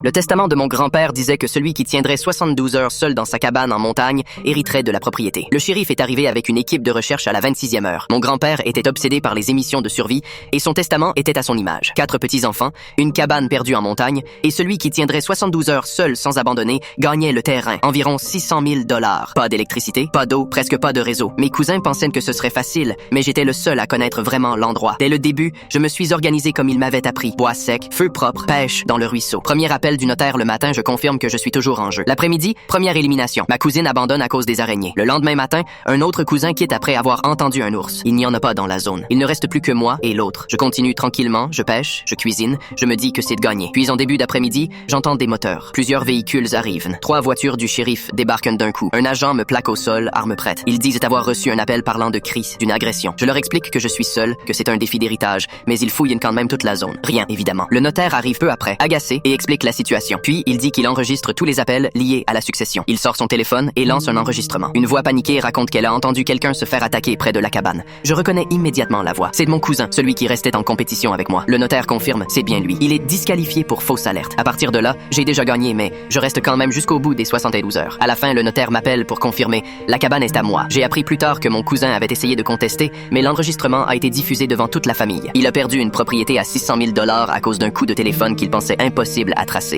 Le testament de mon grand-père disait que celui qui tiendrait 72 heures seul dans sa cabane en montagne hériterait de la propriété. Le shérif est arrivé avec une équipe de recherche à la 26e heure. Mon grand-père était obsédé par les émissions de survie et son testament était à son image. 4 petits-enfants, une cabane perdue en montagne et celui qui tiendrait 72 heures seul sans abandonner gagnait le terrain, environ 600 000 $. Pas d'électricité, pas d'eau, presque pas de réseau. Mes cousins pensaient que ce serait facile, mais j'étais le seul à connaître vraiment l'endroit. Dès le début, je me suis organisé comme il m'avait appris. Bois sec, feu propre, pêche dans le ruisseau. Premier appel du notaire le matin, je confirme que je suis toujours en jeu. L'après-midi, première élimination. Ma cousine abandonne à cause des araignées. Le lendemain matin, un autre cousin quitte après avoir entendu un ours. Il n'y en a pas dans la zone. Il ne reste plus que moi et l'autre. Je continue tranquillement, je pêche, je cuisine, je me dis que c'est de gagner. Puis en début d'après-midi, j'entends des moteurs. Plusieurs véhicules arrivent. 3 voitures du shérif débarquent d'un coup. Un agent me plaque au sol, arme prête. Ils disent avoir reçu un appel parlant de crise, d'une agression. Je leur explique que je suis seul, que c'est un défi d'héritage, mais ils fouillent quand même toute la zone. Rien, évidemment. Le notaire arrive peu après, agacé, et explique la situation. Puis, il dit qu'il enregistre tous les appels liés à la succession. Il sort son téléphone et lance un enregistrement. Une voix paniquée raconte qu'elle a entendu quelqu'un se faire attaquer près de la cabane. Je reconnais immédiatement la voix. C'est de mon cousin, celui qui restait en compétition avec moi. Le notaire confirme, c'est bien lui. Il est disqualifié pour fausse alerte. À partir de là, j'ai déjà gagné, mais je reste quand même jusqu'au bout des 72 heures. À la fin, le notaire m'appelle pour confirmer. La cabane est à moi. J'ai appris plus tard que mon cousin avait essayé de contester, mais l'enregistrement a été diffusé devant toute la famille. Il a perdu une propriété à 600 000 $ à cause d'un coup de téléphone qu'il pensait impossible à tracer.